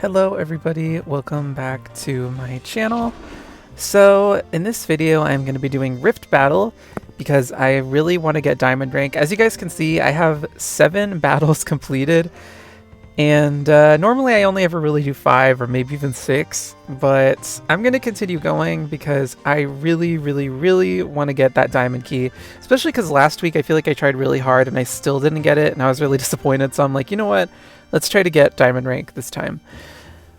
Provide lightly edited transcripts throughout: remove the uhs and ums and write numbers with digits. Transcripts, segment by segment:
Hello everybody, welcome back to my channel. So in this video I'm going to be doing Rift Battle because I really want to get Diamond rank. As you guys can see, I have 7 battles completed, and normally I only ever really do 5 or maybe even 6, but I'm going to continue going because I really want to get that Diamond key, especially because last week I feel like I tried really hard and I still didn't get it and I was really disappointed, so I'm like, you know what? Let's try to get Diamond rank this time.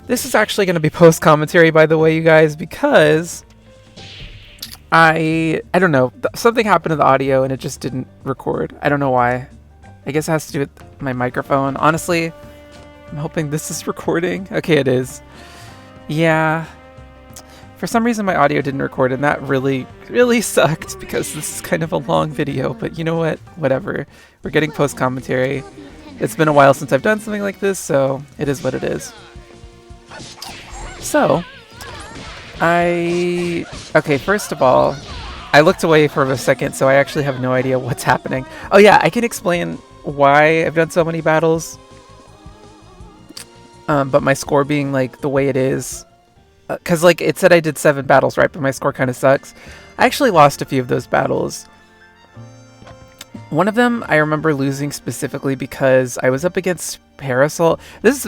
This is actually going to be post-commentary, by the way, you guys, because I don't know, something happened to the audio and it just didn't record. I don't know why. I guess it has to do with my microphone. Honestly, I'm hoping this is recording. Okay, it is. Yeah. For some reason my audio didn't record, and that really sucked because this is kind of a long video, but you know what? Whatever. We're getting post-commentary. It's been a while since I've done something like this, so it is what it is. So, okay, first of all, I looked away for a second, so I actually have no idea what's happening. Oh yeah, I can explain why I've done so many battles. But my score being like the way it is, because like it said I did 7 battles, right? But my score kind of sucks. I actually lost a few of those battles. One of them I remember losing specifically because I was up against Parasol. This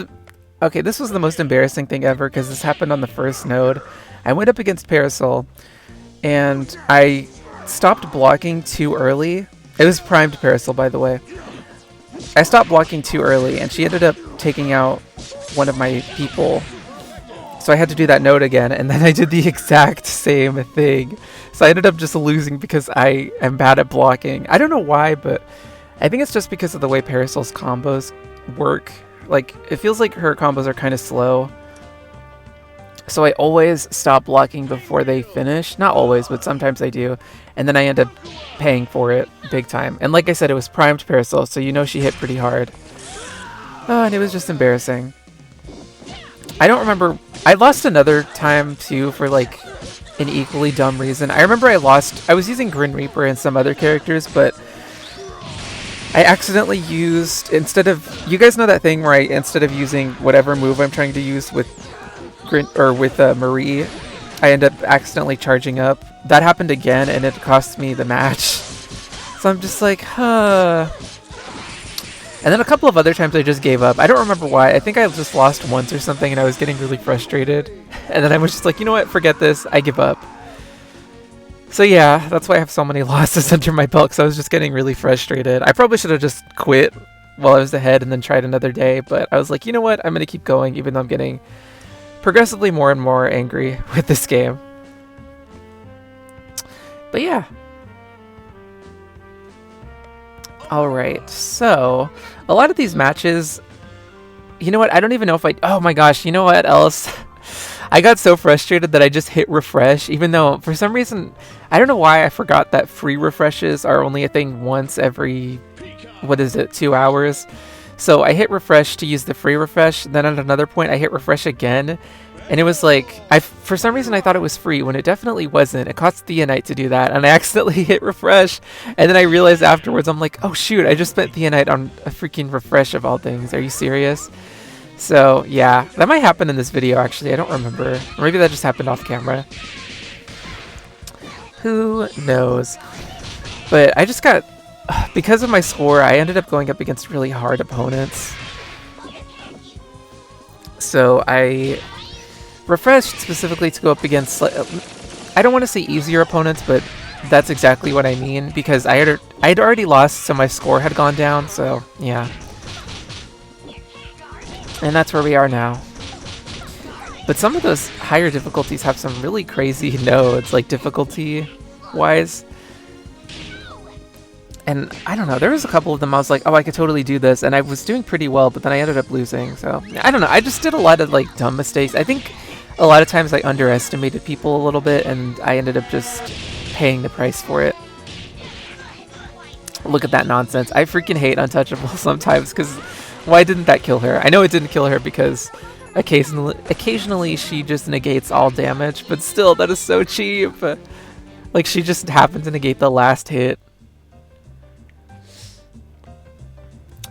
was the most embarrassing thing ever because this happened on the first node. I went up against Parasol and I stopped blocking too early. It was primed Parasol, by the way. I stopped blocking too early and she ended up taking out one of my people. So I had to do that node again, and then I did the exact same thing. So I ended up just losing because I am bad at blocking. I don't know why, but I think it's just because of the way Parasol's combos work. Like, it feels like her combos are kind of slow. So I always stop blocking before they finish. Not always, but sometimes I do. And then I end up paying for it big time. And like I said, it was primed Parasol, so you know she hit pretty hard. Oh, and it was just embarrassing. I don't remember. I lost another time too for like an equally dumb reason. I remember I was using Grin Reaper and some other characters, but I accidentally used, you guys know that thing where instead of using whatever move I'm trying to use with Marie, I end up accidentally charging up. That happened again and it cost me the match. So I'm just like, huh. And then a couple of other times I just gave up. I don't remember why. I think I just lost once or something and I was getting really frustrated. And then I was just like, you know what? Forget this. I give up. So yeah, that's why I have so many losses under my belt, because I was just getting really frustrated. I probably should have just quit while I was ahead and then tried another day. But I was like, you know what? I'm going to keep going even though I'm getting progressively more and more angry with this game. But yeah. Alright, so a lot of these matches, you know what, I don't even know if oh my gosh, you know what else? I got so frustrated that I just hit refresh, even though for some reason, I don't know why I forgot that free refreshes are only a thing once every, 2 hours? So I hit refresh to use the free refresh, then at another point I hit refresh again, and it was like, for some reason I thought it was free when it definitely wasn't. It cost Theonite to do that, and I accidentally hit refresh, and then I realized afterwards, I'm like, oh shoot, I just spent Theonite on a freaking refresh of all things. Are you serious? So yeah, that might happen in this video actually, I don't remember. Or maybe that just happened off camera. Who knows? But I just got, because of my score, I ended up going up against really hard opponents. So I refreshed specifically to go up against, I don't want to say easier opponents, but that's exactly what I mean, because I'd already lost, so my score had gone down, so yeah. And that's where we are now. But some of those higher difficulties have some really crazy nodes, like difficulty-wise. And I don't know, there was a couple of them I was like, oh, I could totally do this, and I was doing pretty well, but then I ended up losing, so I don't know, I just did a lot of like dumb mistakes. I think a lot of times I underestimated people a little bit, and I ended up just paying the price for it. Look at that nonsense. I freaking hate Untouchable sometimes, because why didn't that kill her? I know it didn't kill her because occasionally she just negates all damage, but still, that is so cheap. Like, she just happened to negate the last hit.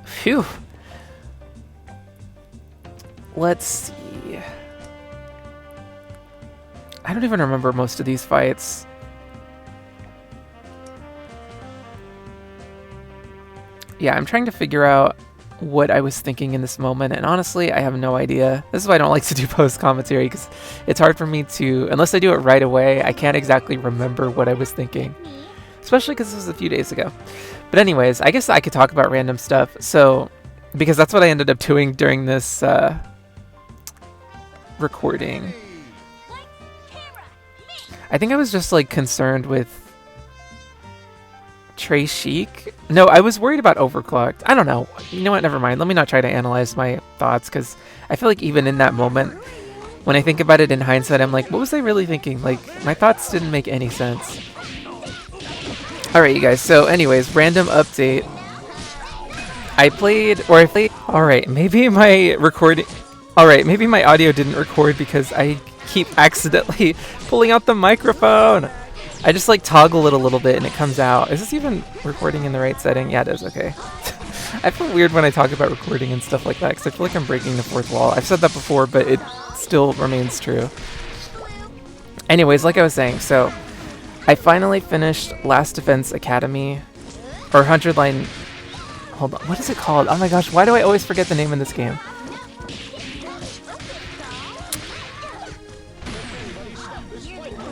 Phew. Let's see. I don't even remember most of these fights. Yeah, I'm trying to figure out what I was thinking in this moment, and honestly, I have no idea. This is why I don't like to do post-commentary, because it's hard for me to, unless I do it right away, I can't exactly remember what I was thinking. Especially because this was a few days ago. But anyways, I guess I could talk about random stuff, so, because that's what I ended up doing during this recording. I think I was just, like, concerned with Trey Chic? No, I was worried about overclocked. I don't know. You know what? Never mind. Let me not try to analyze my thoughts, because I feel like even in that moment, when I think about it in hindsight, I'm like, what was I really thinking? Like, my thoughts didn't make any sense. Alright, you guys. So, anyways, random update. Alright, maybe my recording... Alright, maybe my audio didn't record because I keep accidentally pulling out the microphone. I just like toggle it a little bit and it comes out. Is this even recording in the right setting? Yeah, it is. Okay. I feel weird when I talk about recording and stuff like that because I feel like I'm breaking the fourth wall. I've said that before, but it still remains true. Anyways, like I was saying, so I finally finished Last Defense Academy, or 100 Line... Hold on, what is it called? Oh my gosh, why do I always forget the name of this game?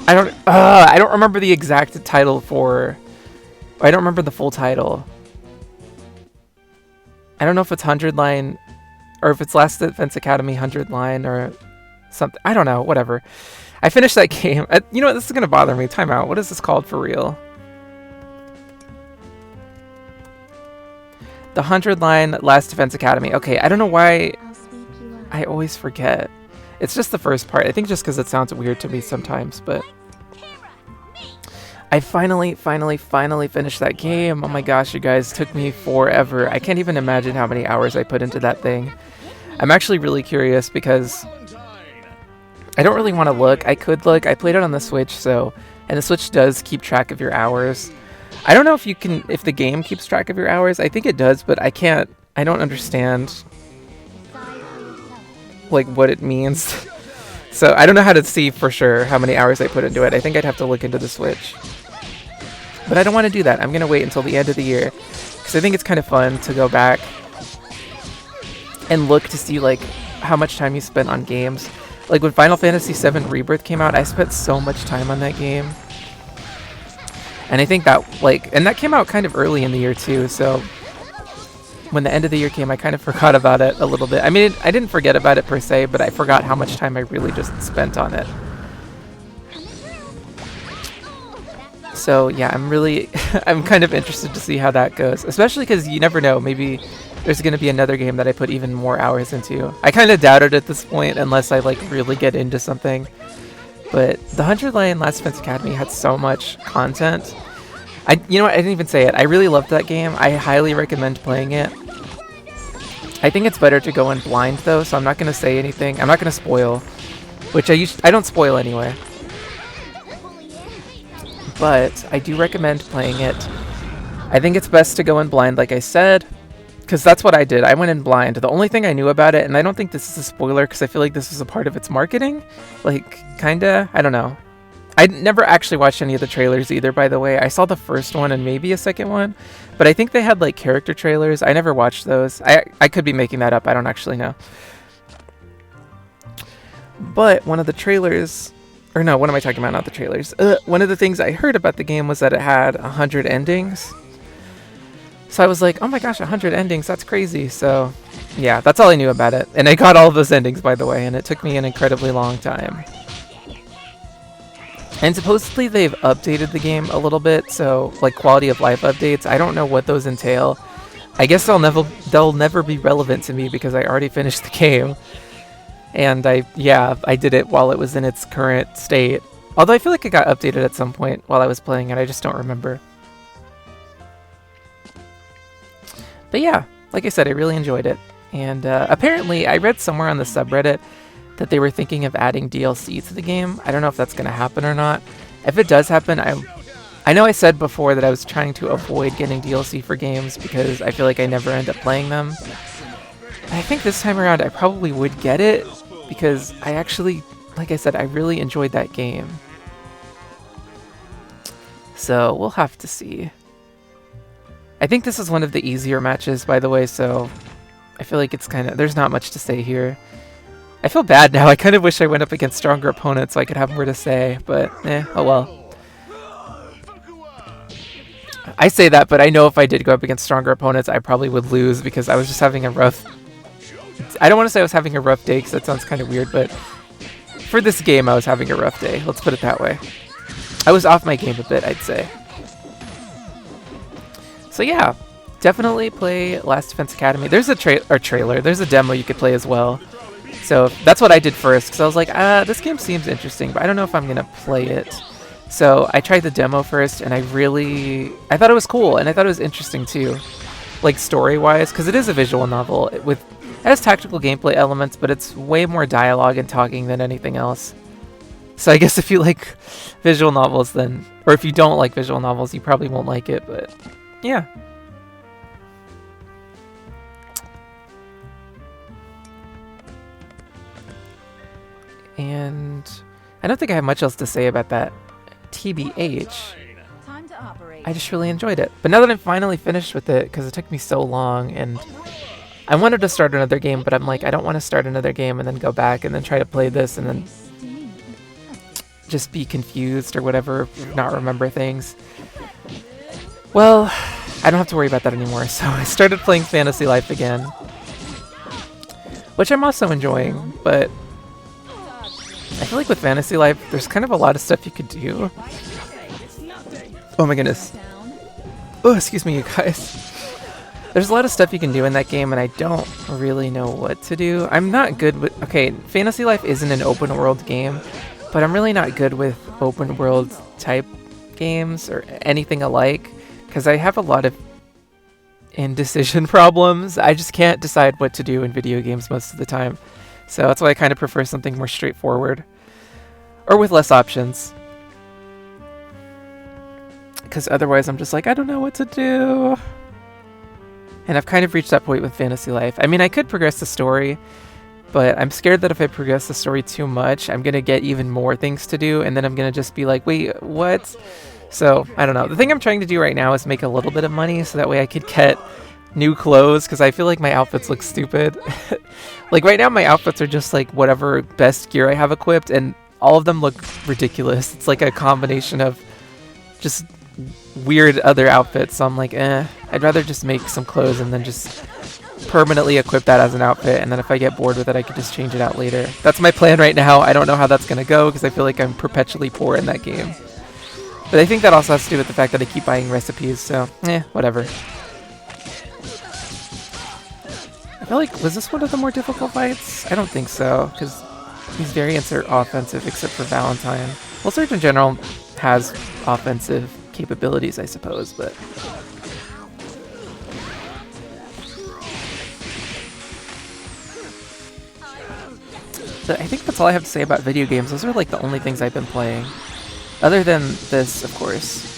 I don't remember the exact title for... I don't remember the full title. I don't know if it's 100 Line, or if it's Last Defense Academy 100 Line, or something. I don't know, whatever. I finished that game. You know what, this is going to bother me. Time out. What is this called for real? The 100 Line Last Defense Academy. Okay, I don't know why I always forget. It's just the first part. I think just because it sounds weird to me sometimes, but... I finally finished that game. Oh my gosh, you guys, it took me forever. I can't even imagine how many hours I put into that thing. I'm actually really curious because I don't really want to look. I could look. I played it on the Switch, so... And the Switch does keep track of your hours. I don't know if you can... If the game keeps track of your hours. I think it does, but I can't... I don't understand... like what it means. So I don't know how to see for sure how many hours I put into it. I think I'd have to look into the Switch. But I don't want to do that. I'm going to wait until the end of the year. Because I think it's kind of fun to go back and look to see like how much time you spent on games. Like when Final Fantasy VII Rebirth came out, I spent so much time on that game. And I think that like, and that came out kind of early in the year too, so when the end of the year came, I kind of forgot about it a little bit. I mean, I didn't forget about it per se, but I forgot how much time I really just spent on it. So yeah, I'm kind of interested to see how that goes, especially because you never know, maybe there's going to be another game that I put even more hours into. I kind of doubt it at this point unless I like really get into something. But the 100 Line Last Defense Academy had so much content. You know what, I didn't even say it. I really loved that game. I highly recommend playing it. I think it's better to go in blind though, so I'm not going to say anything. I'm not going to spoil, which I don't spoil anyway. But I do recommend playing it. I think it's best to go in blind, like I said, because that's what I did. I went in blind. The only thing I knew about it, and I don't think this is a spoiler because I feel like this was a part of its marketing, like, kinda, I don't know. I never actually watched any of the trailers either, by the way. I saw the first one and maybe a second one, but I think they had like character trailers. I never watched those. I could be making that up. I don't actually know. But one of the trailers, or no, what am I talking about? Not the trailers. One of the things I heard about the game was that it had 100 endings. So I was like, oh my gosh, 100 endings, that's crazy. So yeah, that's all I knew about it. And I got all of those endings, by the way, and it took me an incredibly long time. And supposedly they've updated the game a little bit, so like quality of life updates. I don't know what those entail. I guess they'll never be relevant to me because I already finished the game. And I did it while it was in its current state. Although I feel like it got updated at some point while I was playing it, I just don't remember. But yeah, like I said, I really enjoyed it. And apparently I read somewhere on the subreddit that they were thinking of adding DLC to the game. I don't know if that's going to happen or not. If it does happen, I know I said before that I was trying to avoid getting DLC for games because I feel like I never end up playing them. I think this time around I probably would get it because I actually like I said, I really enjoyed that game. So we'll have to see. I think this is one of the easier matches, by the way, so I feel like it's kind of, there's not much to say here. I feel bad now. I kind of wish I went up against stronger opponents so I could have more to say, but oh well. I say that, but I know if I did go up against stronger opponents, I probably would lose because I was just having a rough... I don't want to say I was having a rough day because that sounds kind of weird, but for this game I was having a rough day. Let's put it that way. I was off my game a bit, I'd say. So yeah, definitely play Last Defense Academy. There's a trailer. There's a demo you could play as well. So that's what I did first, because I was like, this game seems interesting, but I don't know if I'm going to play it. So I tried the demo first, and I thought it was cool, and I thought it was interesting too. Like story-wise, because it is a visual novel. It has tactical gameplay elements, but it's way more dialogue and talking than anything else. So I guess if you like visual novels, then... Or if you don't like visual novels, you probably won't like it, but... Yeah. And I don't think I have much else to say about that. TBH. I just really enjoyed it. But now that I'm finally finished with it, because it took me so long, and I wanted to start another game, but I'm like, I don't want to start another game and then go back and then try to play this and then just be confused or whatever, not remember things. Well, I don't have to worry about that anymore, so I started playing Fantasy Life again, which I'm also enjoying, but I feel like with Fantasy Life, there's kind of a lot of stuff you could do. Oh my goodness. Oh, excuse me, you guys. There's a lot of stuff you can do in that game, and I don't really know what to do. I'm not good with... Okay, Fantasy Life isn't an open world game, but I'm really not good with open world type games or anything alike, because I have a lot of indecision problems. I just can't decide what to do in video games most of the time. So that's why I kind of prefer something more straightforward. Or with less options. Because otherwise I'm just like, I don't know what to do. And I've kind of reached that point with Fantasy Life. I mean, I could progress the story, but I'm scared that if I progress the story too much, I'm going to get even more things to do, and then I'm going to just be like, wait, what? So, I don't know. The thing I'm trying to do right now is make a little bit of money, so that way I could get new clothes, because I feel like my outfits look stupid. Like, right now my outfits are just like whatever best gear I have equipped, and all of them look ridiculous. It's like a combination of just weird other outfits, so I'm like, I'd rather just make some clothes and then just permanently equip that as an outfit, and then if I get bored with it, I could just change it out later. That's my plan right now. I don't know how that's going to go, because I feel like I'm perpetually poor in that game. But I think that also has to do with the fact that I keep buying recipes, so, whatever. I feel like, was this one of the more difficult fights? I don't think so, because these variants are offensive, except for Valentine. Well, Surge in general has offensive capabilities, I suppose, but... But I think that's all I have to say about video games. Those are like the only things I've been playing. Other than this, of course.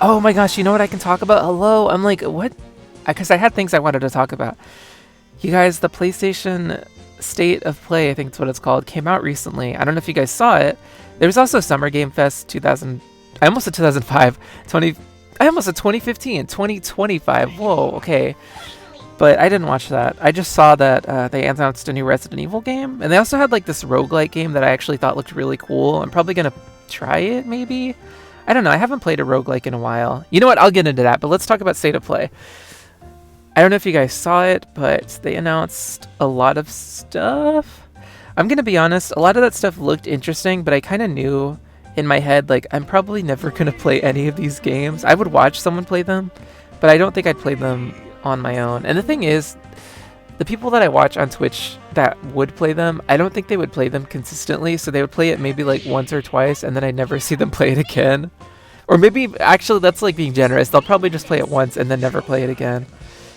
Oh my gosh, you know what I can talk about? Hello? I'm like, what? Because I had things I wanted to talk about. You guys, the PlayStation State of Play, I think that's what it's called, came out recently. I don't know if you guys saw it. There was also Summer Game Fest 2000... I almost said 2005. I almost said 2015. 2025. Whoa, okay. But I didn't watch that. I just saw that they announced a new Resident Evil game. And they also had like this roguelike game that I actually thought looked really cool. I'm probably going to try it, maybe? I don't know. I haven't played a roguelike in a while. You know what? I'll get into that. But let's talk about State of Play. I don't know if you guys saw it, but they announced a lot of stuff. I'm going to be honest. A lot of that stuff looked interesting, but I kind of knew in my head, like, I'm probably never going to play any of these games. I would watch someone play them, but I don't think I'd play them on my own. And the thing is, the people that I watch on Twitch that would play them, I don't think they would play them consistently, so they would play it maybe like once or twice, and then I'd never see them play it again. Or maybe, actually, that's like being generous. They'll probably just play it once and then never play it again.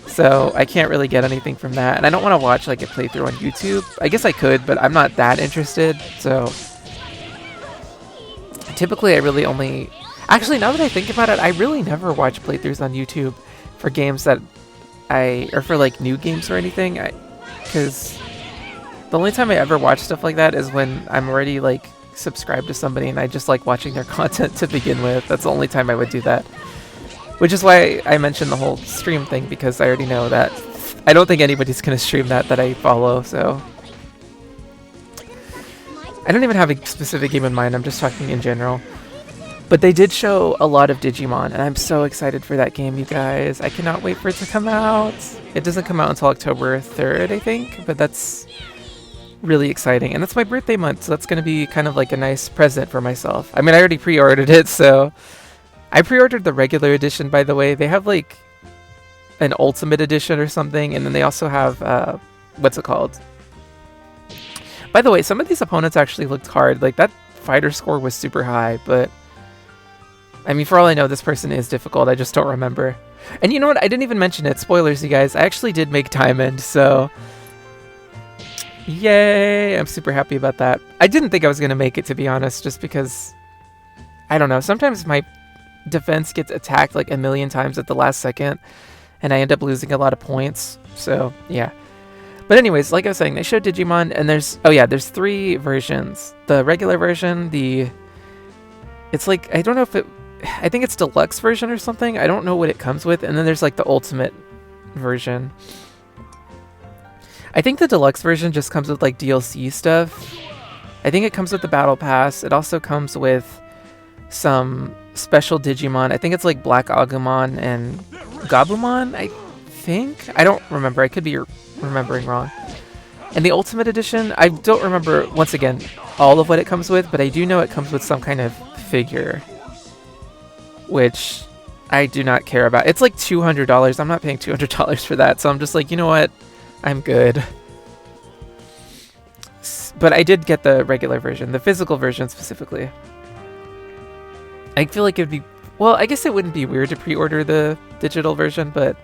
So I can't really get anything from that. And I don't want to watch like a playthrough on YouTube. I guess I could, but I'm not that interested, so... Typically, I really only... Actually, now that I think about it, I really never watch playthroughs on YouTube for games that or for like new games or anything. because the only time I ever watch stuff like that is when I'm already like subscribed to somebody and I just like watching their content to begin with. That's the only time I would do that. Which is why I mentioned the whole stream thing, because I already know that I don't think anybody's going to stream that I follow, so... I don't even have a specific game in mind, I'm just talking in general. But they did show a lot of Digimon, and I'm so excited for that game, you guys. I cannot wait for it to come out. It doesn't come out until October 3rd, I think, but that's really exciting. And that's my birthday month, so that's going to be kind of like a nice present for myself. I mean, I already pre-ordered it, so... I pre-ordered the regular edition, by the way. They have like an ultimate edition or something, and then they also have, what's it called? By the way, some of these opponents actually looked hard. Like, that fighter score was super high, but... I mean, for all I know, this person is difficult. I just don't remember. And you know what? I didn't even mention it. Spoilers, you guys. I actually did make Diamond, so... Yay! I'm super happy about that. I didn't think I was going to make it, to be honest, just because... I don't know. Sometimes my defense gets attacked like a million times at the last second, and I end up losing a lot of points. So, yeah. But anyways, like I was saying, they showed Digimon, and there's 3 versions. The regular version, it's like, I don't know if I think it's deluxe version or something. I don't know what it comes with. And then there's like the ultimate version. I think the deluxe version just comes with like DLC stuff. I think it comes with the battle pass. It also comes with some special Digimon. I think it's like Black Agumon and Gabumon, I think. I don't remember. I could be remembering wrong. And the Ultimate Edition, I don't remember, once again, all of what it comes with, but I do know it comes with some kind of figure, which I do not care about. It's like $200. I'm not paying $200 for that, so I'm just like, you know what? I'm good. But I did get the regular version, the physical version specifically. I feel like it would be... Well, I guess it wouldn't be weird to pre-order the digital version, but...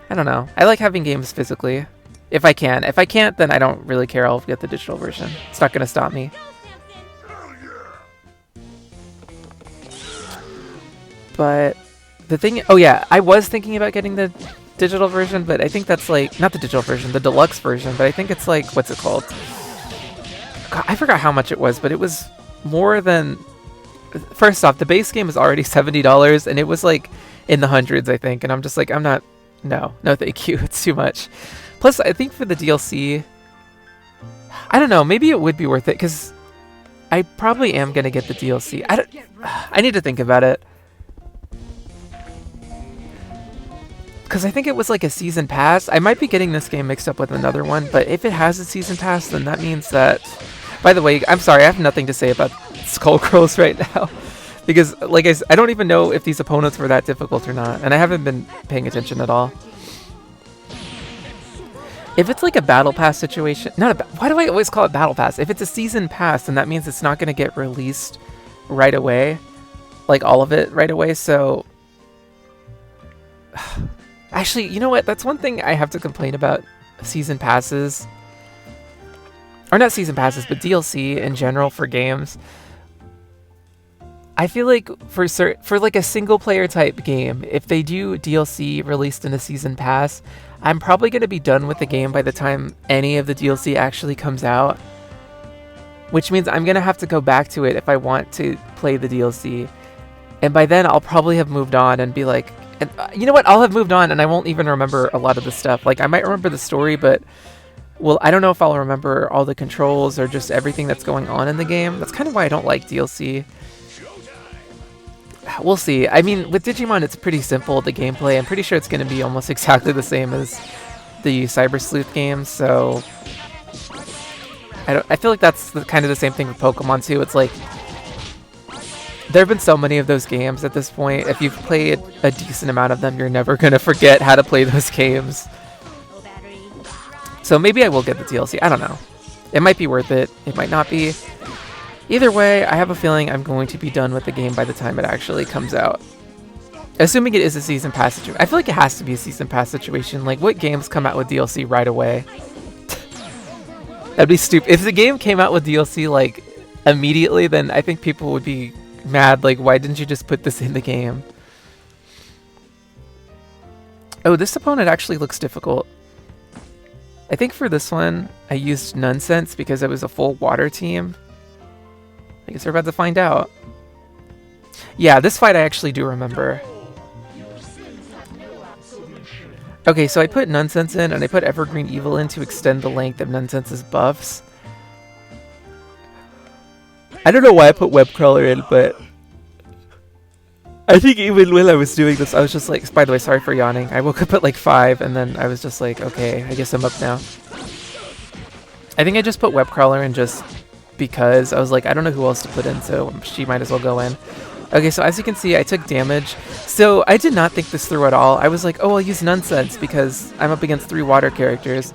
I don't know. I like having games physically. If I can. If I can't, then I don't really care. I'll get the digital version. It's not going to stop me. But... the thing... Oh yeah, I was thinking about getting the digital version, but I think that's like... Not the digital version, the deluxe version, but I think it's like... What's it called? God, I forgot how much it was, but it was more than... First off, the base game is already $70, and it was like in the hundreds, I think. And I'm just like, I'm not... No, thank you. It's too much. Plus, I think for the DLC... I don't know, maybe it would be worth it, because I probably am going to get the DLC. I need to think about it. Because I think it was like a season pass. I might be getting this game mixed up with another one, but if it has a season pass, then that means that... By the way, I'm sorry, I have nothing to say about Skullgirls right now. Because, like I don't even know if these opponents were that difficult or not. And I haven't been paying attention at all. If it's like a battle pass situation... Why do I always call it battle pass? If it's a season pass, then that means it's not going to get released right away. Like, all of it right away, so... Actually, you know what? That's one thing I have to complain about season passes. Or not season passes, but DLC in general for games. I feel like for like a single player type game, if they do DLC released in a season pass, I'm probably going to be done with the game by the time any of the DLC actually comes out. Which means I'm going to have to go back to it if I want to play the DLC. And by then I'll probably have moved on and be like, you know what? I'll have moved on and I won't even remember a lot of the stuff. Like, I might remember the story, but... Well, I don't know if I'll remember all the controls or just everything that's going on in the game. That's kind of why I don't like DLC. We'll see. I mean, with Digimon, it's pretty simple, the gameplay. I'm pretty sure it's going to be almost exactly the same as the Cyber Sleuth games, so... I feel like that's kind of the same thing with Pokemon, too. It's like... There have been so many of those games at this point. If you've played a decent amount of them, you're never going to forget how to play those games. So maybe I will get the DLC. I don't know. It might be worth it. It might not be. Either way, I have a feeling I'm going to be done with the game by the time it actually comes out. Assuming it is a season pass situation. I feel like it has to be a season pass situation. Like, what games come out with DLC right away? That'd be stupid. If the game came out with DLC, like, immediately, then I think people would be mad. Like, why didn't you just put this in the game? Oh, this opponent actually looks difficult. I think for this one, I used Nonsense because it was a full water team. I guess we're about to find out. Yeah, this fight I actually do remember. Okay, so I put Nonsense in, and I put Evergreen Evil in to extend the length of Nonsense's buffs. I don't know why I put Webcrawler in, but I think even when I was doing this, I was just like, by the way, sorry for yawning. I woke up at like 5, and then I was just like, okay, I guess I'm up now. I think I just put Webcrawler in just because I was like, I don't know who else to put in, so she might as well go in. Okay, so as you can see, I took damage. So I did not think this through at all. I was like, oh, I'll use Nonsense because I'm up against 3 water characters.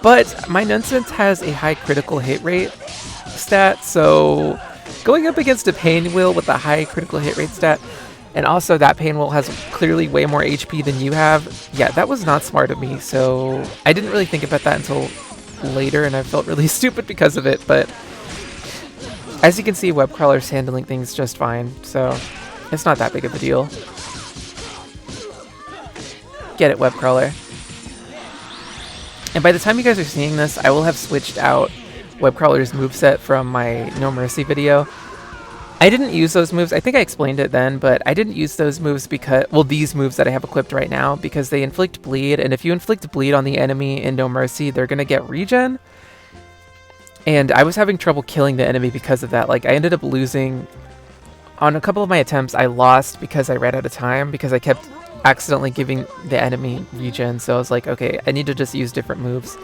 But my Nonsense has a high critical hit rate stat, so going up against a Pain Wheel with a high critical hit rate stat, and also that Pain Wheel has clearly way more HP than you have, yeah, that was not smart of me. So I didn't really think about that until later, and I felt really stupid because of it, but as you can see, Webcrawler's handling things just fine, so it's not that big of a deal. Get it, Webcrawler. And by the time you guys are seeing this, I will have switched out Webcrawler's moveset from my No Mercy video. I didn't use those moves, I think I explained it then, but I didn't use those moves because, well, these moves that I have equipped right now, because they inflict bleed, and if you inflict bleed on the enemy in No Mercy, they're gonna get regen. And I was having trouble killing the enemy because of that. Like, I ended up losing on a couple of my attempts. I lost because I ran out of time because I kept accidentally giving the enemy regen. So I was like, okay, I need to just use different moves,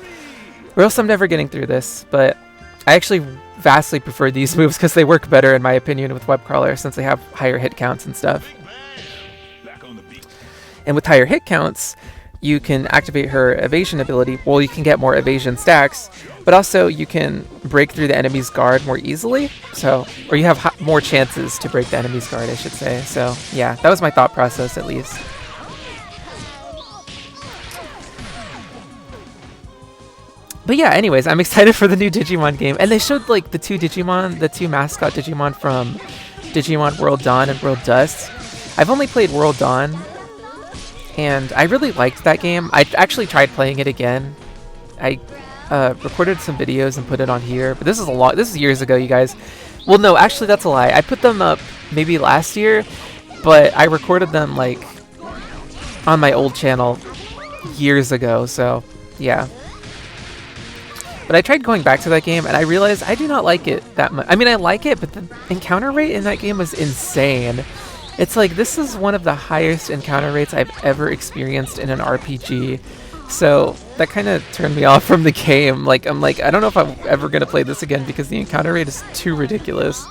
or else I'm never getting through this. But I actually vastly prefer these moves because they work better, in my opinion, with Webcrawler since they have higher hit counts and stuff. And with higher hit counts, you can activate her evasion ability. Well, you can get more evasion stacks, but also you can break through the enemy's guard more easily. So, or you have more chances to break the enemy's guard, I should say. So, yeah, that was my thought process, at least. But yeah, anyways, I'm excited for the new Digimon game. And they showed, like, the two mascot Digimon from Digimon World Dawn and World Dust. I've only played World Dawn, and I really liked that game. I actually tried playing it again. I recorded some videos and put it on here, but this is years ago, you guys. Well, no, actually that's a lie. I put them up maybe last year, but I recorded them like on my old channel years ago, so yeah. But I tried going back to that game, and I realized I do not like it that much. I mean, I like it, but the encounter rate in that game was insane. It's like, this is one of the highest encounter rates I've ever experienced in an RPG. So that kind of turned me off from the game. Like, I'm like, I don't know if I'm ever going to play this again because the encounter rate is too ridiculous.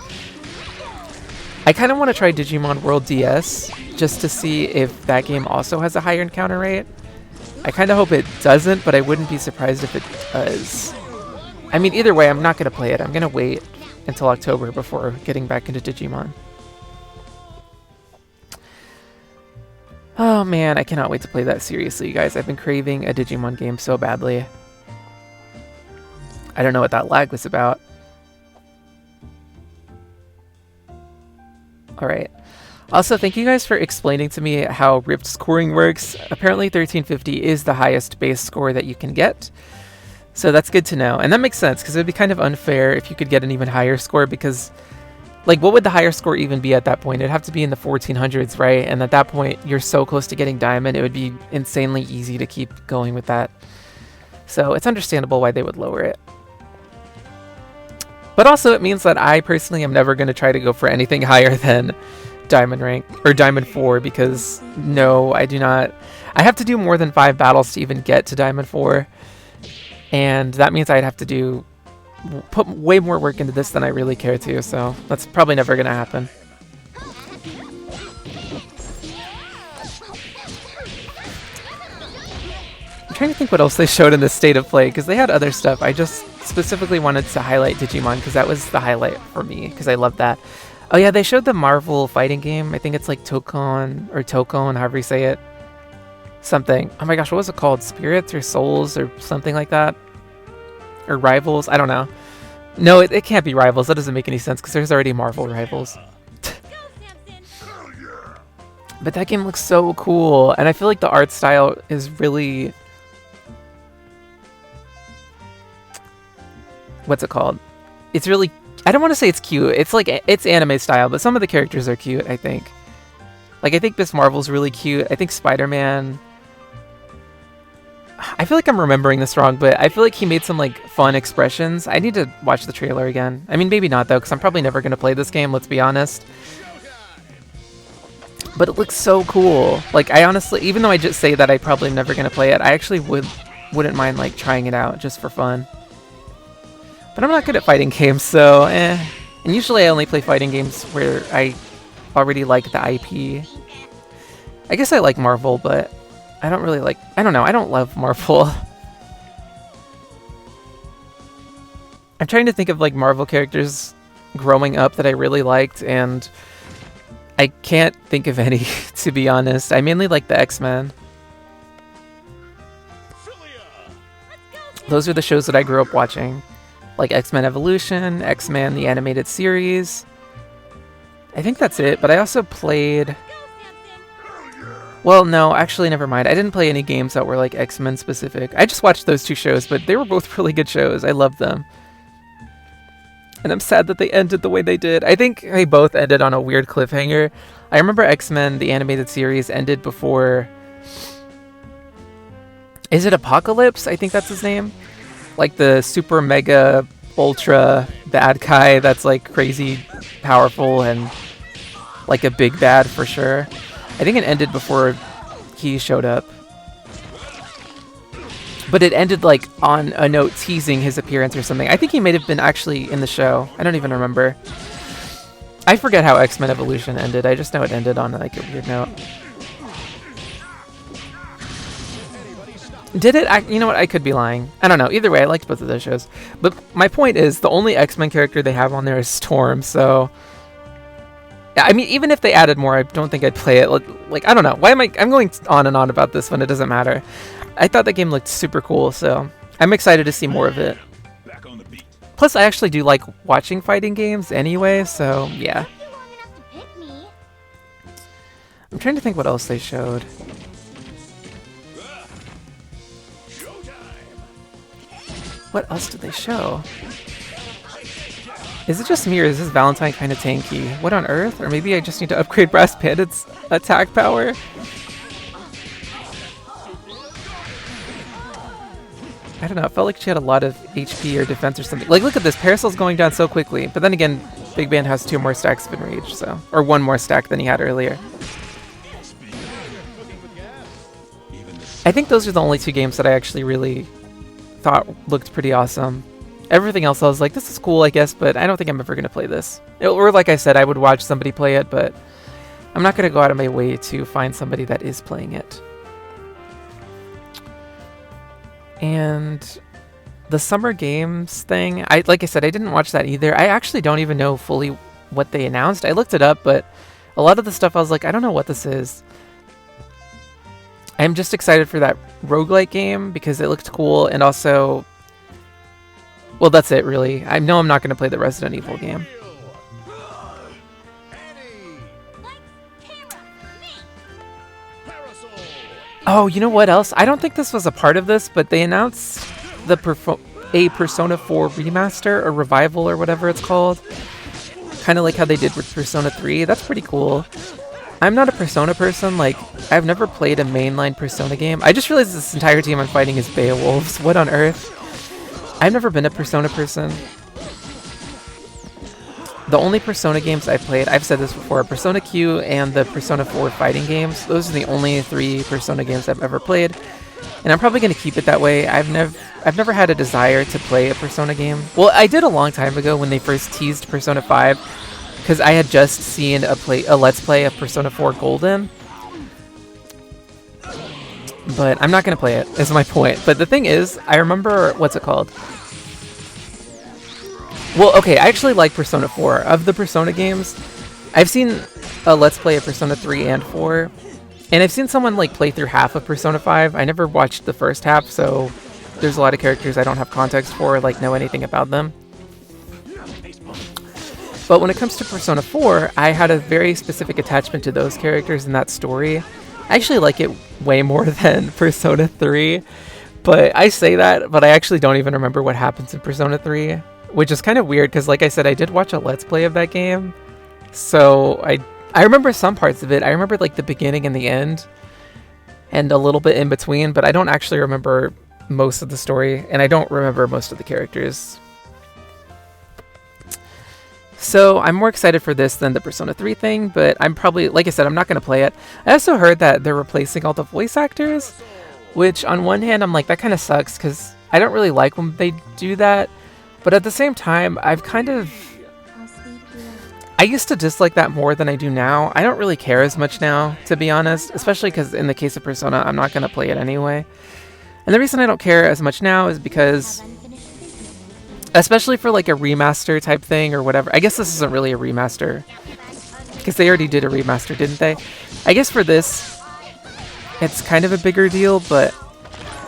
I kind of want to try Digimon World DS just to see if that game also has a higher encounter rate. I kind of hope it doesn't, but I wouldn't be surprised if it does. I mean, either way, I'm not going to play it. I'm going to wait until October before getting back into Digimon. Oh man, I cannot wait to play that seriously, you guys. I've been craving a Digimon game so badly. I don't know what that lag was about. Alright. Also, thank you guys for explaining to me how Rift scoring works. Apparently 1350 is the highest base score that you can get. So that's good to know. And that makes sense, because it would be kind of unfair if you could get an even higher score, because like, what would the higher score even be at that point? It'd have to be in the 1400s, right? And at that point, you're so close to getting Diamond, it would be insanely easy to keep going with that. So it's understandable why they would lower it. But also, it means that I personally am never going to try to go for anything higher than Diamond rank, or Diamond 4, because no, I do not. I have to do more than 5 battles to even get to Diamond 4. And that means I'd have to put way more work into this than I really care to, so that's probably never gonna happen. I'm trying to think what else they showed in this state of play, because they had other stuff. I just specifically wanted to highlight Digimon, because that was the highlight for me, because I love that. Oh yeah, they showed the Marvel fighting game. I think it's like Tokon, however you say it. Something. Oh my gosh, what was it called? Spirits or Souls or something like that? Or Rivals? I don't know. No, it can't be Rivals. That doesn't make any sense because there's already Marvel Rivals. But that game looks so cool. And I feel like the art style is really what's it called? It's really, I don't want to say it's cute. It's like, it's anime style, but some of the characters are cute, I think. Like, I think Miss Marvel's really cute. I think Spider-Man, I feel like I'm remembering this wrong, but I feel like he made some, like, fun expressions. I need to watch the trailer again. I mean, maybe not, though, because I'm probably never going to play this game, let's be honest. But it looks so cool. Like, I honestly, even though I just say that I'm probably never going to play it, I actually wouldn't mind, like, trying it out just for fun. But I'm not good at fighting games, so eh. And usually I only play fighting games where I already like the IP. I guess I like Marvel, but I don't really like, I don't know, I don't love Marvel. I'm trying to think of like Marvel characters growing up that I really liked, and I can't think of any, to be honest. I mainly like the X-Men. Those are the shows that I grew up watching. Like X-Men Evolution, X-Men the Animated Series. I think that's it, but I also played... Well, no, actually, never mind. I didn't play any games that were like X-Men specific. I just watched those two shows, but they were both really good shows. I loved them. And I'm sad that they ended the way they did. I think they both ended on a weird cliffhanger. I remember X-Men, the animated series, ended before... Is it Apocalypse? I think that's his name. Like the super mega ultra bad guy that's like crazy powerful and like a big bad for sure. I think it ended before he showed up. But it ended like on a note teasing his appearance or something. I think he may have been actually in the show. I don't even remember. I forget how X-Men Evolution ended. I just know it ended on like a weird note. Did it? You know what? I could be lying. I don't know. Either way, I liked both of those shows. But my point is, the only X-Men character they have on there is Storm, so... I mean, even if they added more, I don't think I'd play it. Like, I don't know. Why am I'm going on and on about this when it doesn't matter. I thought that game looked super cool, so I'm excited to see more of it. Plus, I actually do like watching fighting games anyway, so yeah. I'm trying to think what else they showed. What else did they show? Is it just me, or is this Valentine kind of tanky? What on earth? Or maybe I just need to upgrade Brass Bandit's attack power? I don't know, it felt like she had a lot of HP or defense or something. Like, look at this, Parasol's going down so quickly. But then again, Big Band has 2 more stacks of Enrage, so... Or 1 more stack than he had earlier. I think those are the only 2 games that I actually really thought looked pretty awesome. Everything else I was like, this is cool, I guess, but I don't think I'm ever going to play this. Or like I said, I would watch somebody play it, but I'm not going to go out of my way to find somebody that is playing it. And the Summer Games thing, like I said, I didn't watch that either. I actually don't even know fully what they announced. I looked it up, but a lot of the stuff I was like, I don't know what this is. I'm just excited for that roguelike game because it looked cool, and also, well, that's it really. I know I'm not going to play the Resident Evil game. Oh, you know what else? I don't think this was a part of this, but they announced a Persona 4 remaster or revival or whatever it's called. Kind of like how they did with Persona 3. That's pretty cool. I'm not a Persona person. Like, I've never played a mainline Persona game. I just realized this entire team I'm fighting is Beowulfs. What on earth? I've never been a Persona person. The only Persona games I've played, I've said this before, Persona Q and the Persona 4 fighting games. Those are the only 3 Persona games I've ever played. And I'm probably going to keep it that way. I've never had a desire to play a Persona game. Well, I did a long time ago when they first teased Persona 5. Because I had just seen a Let's Play of Persona 4 Golden. But I'm not going to play it, is my point. But the thing is, I remember, what's it called? Well, okay, I actually like Persona 4. Of the Persona games, I've seen a Let's Play of Persona 3 and 4. And I've seen someone like play through half of Persona 5. I never watched the first half, so there's a lot of characters I don't have context for, like know anything about them. But when it comes to Persona 4, I had a very specific attachment to those characters in that story. I actually like it way more than Persona 3. But I say that, but I actually don't even remember what happens in Persona 3, which is kind of weird because, like I said, I did watch a Let's Play of that game. So I remember some parts of it. I remember like the beginning and the end and a little bit in between, but I don't actually remember most of the story, and I don't remember most of the characters. So I'm more excited for this than the Persona 3 thing, but I'm probably, like I said, I'm not going to play it. I also heard that they're replacing all the voice actors, which on one hand, I'm like, that kind of sucks because I don't really like when they do that. But at the same time, I used to dislike that more than I do now. I don't really care as much now, to be honest, especially because in the case of Persona, I'm not going to play it anyway. And the reason I don't care as much now is because, especially for like a remaster type thing or whatever, I guess this isn't really a remaster because they already did a remaster, didn't they? I guess for this, it's kind of a bigger deal, but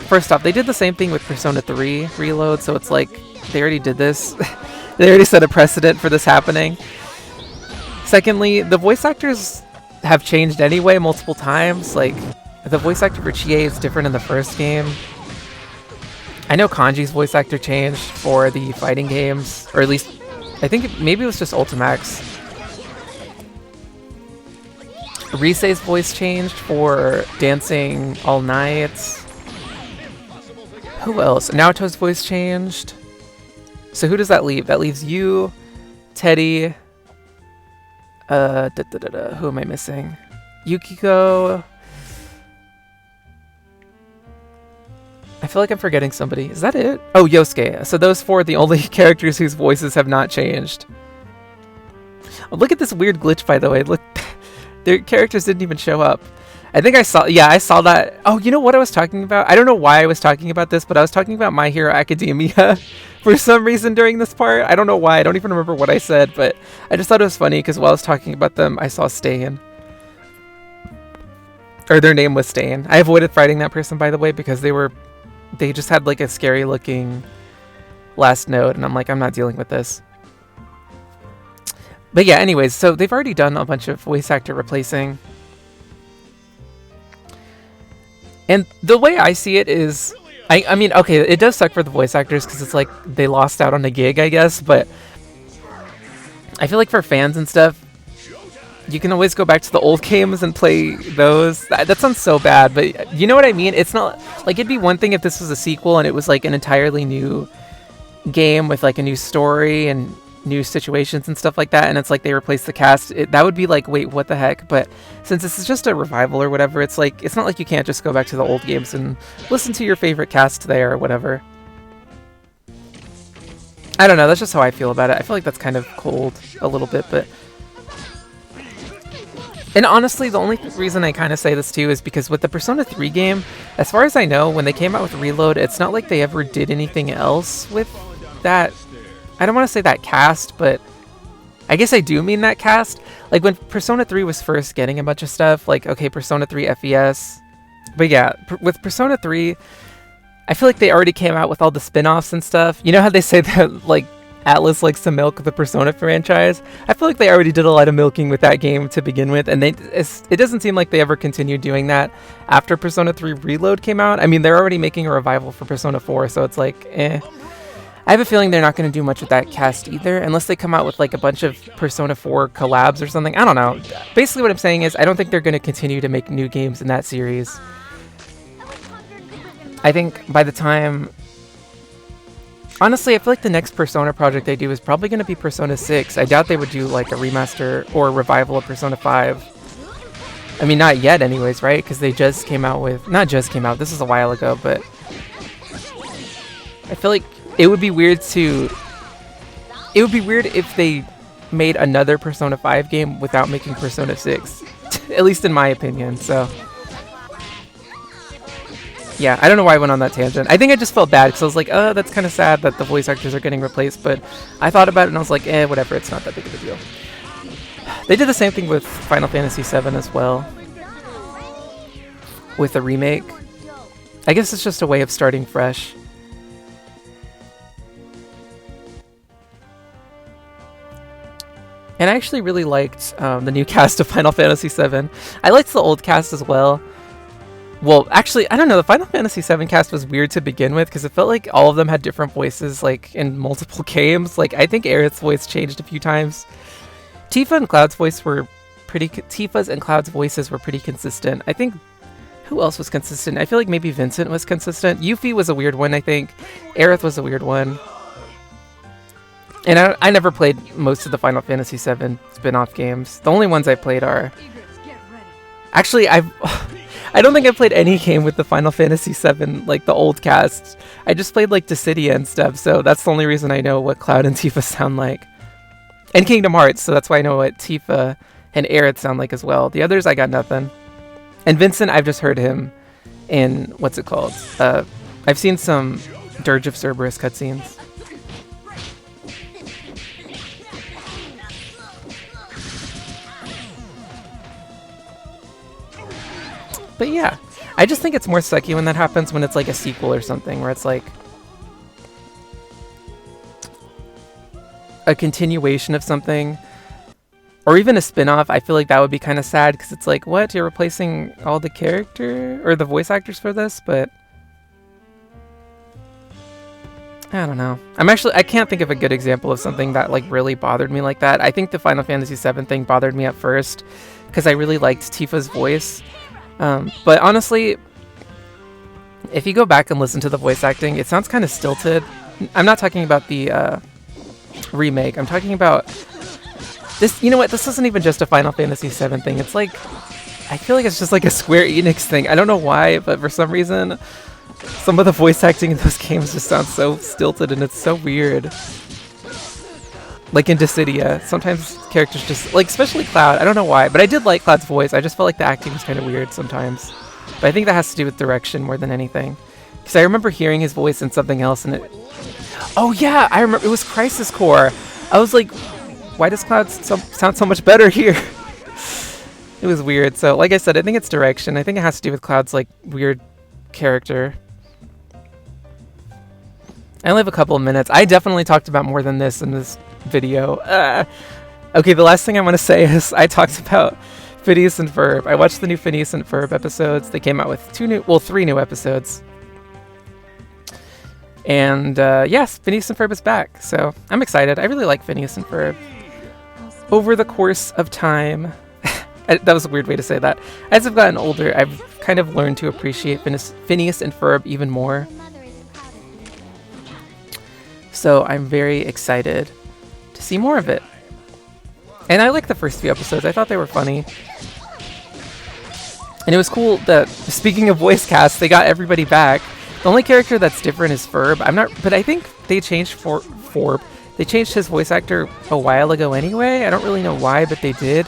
first off, they did the same thing with Persona 3 Reload, so it's like they already did this. They already set a precedent for this happening. Secondly, the voice actors have changed anyway multiple times. Like, the voice actor for Chie is different in the first game. I know Kanji's voice actor changed for the fighting games, or at least, I think maybe it was just Ultimax. Risei's voice changed for Dancing All Night. Who else? Naoto's voice changed. So who does that leave? That leaves you, Teddy, who am I missing? Yukiko. I feel like I'm forgetting somebody. Is that it? Oh, Yosuke. So those four are the only characters whose voices have not changed. Oh, look at this weird glitch, by the way. Look, their characters didn't even show up. I think I saw that. Oh, you know what I was talking about? I don't know why I was talking about this, but I was talking about My Hero Academia for some reason during this part. I don't know why. I don't even remember what I said, but I just thought it was funny because while I was talking about them, I saw Stain. Or their name was Stain. I avoided fighting that person, by the way, because they just had like a scary looking last note, and I'm like, I'm not dealing with this. But yeah, anyways, so they've already done a bunch of voice actor replacing. And the way I see it is, I mean, okay, it does suck for the voice actors because it's like they lost out on a gig, I guess, but I feel like for fans and stuff, you can always go back to the old games and play those. That sounds so bad, but you know what I mean? It's not, like, it'd be one thing if this was a sequel and it was like an entirely new game with like a new story and new situations and stuff like that, and it's like they replaced the cast. That would be like, wait, what the heck? But since this is just a revival or whatever, it's like, it's not like you can't just go back to the old games and listen to your favorite cast there or whatever. I don't know, that's just how I feel about it. I feel like that's kind of cold a little bit, but... And honestly, the only reason I kind of say this too is because with the Persona 3 game, as far as I know, when they came out with Reload, it's not like they ever did anything else with that. I don't want to say that cast, but I guess I do mean that cast. Like when Persona 3 was first getting a bunch of stuff, like, okay, Persona 3 FES. But yeah, with Persona 3, I feel like they already came out with all the spin-offs and stuff. You know how they say that, like, Atlas likes to milk the Persona franchise? I feel like they already did a lot of milking with that game to begin with, and it doesn't seem like they ever continued doing that after Persona 3 Reload came out. I mean, they're already making a revival for Persona 4, so it's like, eh. I have a feeling they're not going to do much with that cast either, unless they come out with like a bunch of Persona 4 collabs or something. I don't know. Basically what I'm saying is I don't think they're going to continue to make new games in that series. I think by the time... Honestly, I feel like the next Persona project they do is probably going to be Persona 6. I doubt they would do like a remaster or a revival of Persona 5. I mean, not yet anyways, right? Because they just came out with... Not just came out, this is a while ago, but... I feel like it would be weird to... It would be weird if they made another Persona 5 game without making Persona 6. At least in my opinion, so... Yeah, I don't know why I went on that tangent. I think I just felt bad because I was like, oh, that's kind of sad that the voice actors are getting replaced, but I thought about it and I was like, whatever, it's not that big of a deal. They did the same thing with Final Fantasy VII as well. With a remake. I guess it's just a way of starting fresh. And I actually really liked the new cast of Final Fantasy VII. I liked the old cast as well. well, actually, I don't know. The Final Fantasy VII cast was weird to begin with because it felt like all of them had different voices, like in multiple games. Like I think Aerith's voice changed a few times. Tifa's and Cloud's voices were pretty consistent. I think who else was consistent? I feel like maybe Vincent was consistent. Yuffie was a weird one, I think. Aerith was a weird one. And I never played most of the Final Fantasy VII spin-off games. The only ones I played are... Actually, I don't think I played any game with the Final Fantasy VII, like the old cast. I just played like Dissidia and stuff, so that's the only reason I know what Cloud and Tifa sound like. And Kingdom Hearts, so that's why I know what Tifa and Aerith sound like as well. The others, I got nothing. And Vincent, I've just heard him in, what's it called? I've seen some Dirge of Cerberus cutscenes. But yeah, I just think it's more sucky when that happens when it's like a sequel or something, where it's like a continuation of something, or even a spin-off. I feel like that would be kind of sad because it's like, what? You're replacing all the character or the voice actors for this? But I don't know. I can't think of a good example of something that like really bothered me like that. I think the Final Fantasy VII thing bothered me at first because I really liked Tifa's voice. But honestly, if you go back and listen to the voice acting, it sounds kind of stilted. I'm not talking about the remake. I'm talking about this. You know what? This isn't even just a Final Fantasy VII thing. It's like, I feel like it's just like a Square Enix thing. I don't know why, but for some reason, some of the voice acting in those games just sounds so stilted and it's so weird. Like in Dissidia, sometimes characters just, like, especially Cloud, I don't know why, but I did like Cloud's voice. I just felt like the acting was kind of weird sometimes. But I think that has to do with direction more than anything. Because I remember hearing his voice in something else and it... Oh yeah, I remember, it was Crisis Core. I was like, why does Cloud sound so much better here? It was weird. So, like I said, I think it's direction. I think it has to do with Cloud's, like, weird character. I only have a couple of minutes. I definitely talked about more than this in this video. Okay, the last thing I want to say is I talked about Phineas and Ferb. I watched the new Phineas and Ferb episodes. They came out with 3 new episodes. And yes, Phineas and Ferb is back. So I'm excited. I really like Phineas and Ferb. Over the course of time, that was a weird way to say that. As I've gotten older, I've kind of learned to appreciate Phineas and Ferb even more. So I'm very excited to see more of it. And I liked the first few episodes. I thought they were funny. And it was cool that, speaking of voice cast, they got everybody back. The only character that's different is Ferb. But I think they changed Ferb. They changed his voice actor a while ago anyway. I don't really know why, but they did.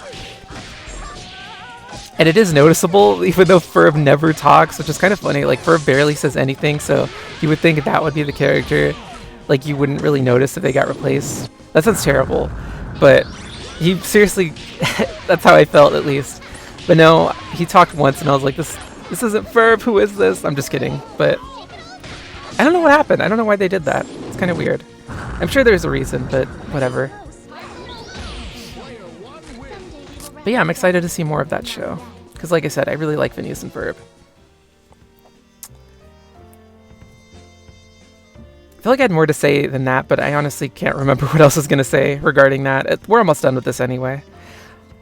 And it is noticeable, even though Ferb never talks, which is kind of funny. Like, Ferb barely says anything, so you would think that would be the character. Like, you wouldn't really notice if they got replaced. That sounds terrible, but he seriously, that's how I felt at least. But no, he talked once and I was like, this isn't Ferb, who is this? I'm just kidding, but I don't know what happened. I don't know why they did that. It's kind of weird. I'm sure there's a reason, but whatever. But yeah, I'm excited to see more of that show. Because like I said, I really like Phineas and Ferb. I feel like I had more to say than that, but I honestly can't remember what else I was going to say regarding that. We're almost done with this anyway.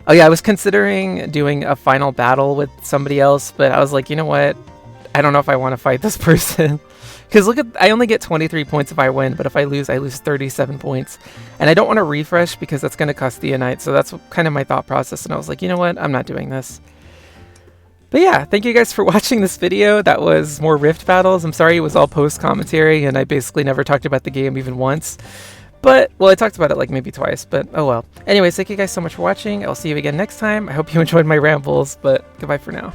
Oh yeah, I was considering doing a final battle with somebody else, but I was like, you know what? I don't know if I want to fight this person. Because look at, I only get 23 points if I win, but if I lose 37 points. And I don't want to refresh because that's going to cost the Theonite, so that's kind of my thought process. And I was like, you know what? I'm not doing this. But yeah, thank you guys for watching this video. That was more Rift battles. I'm sorry it was all post-commentary and I basically never talked about the game even once. But, well, I talked about it like maybe twice, but oh well. Anyways, thank you guys so much for watching. I'll see you again next time. I hope you enjoyed my rambles, but goodbye for now.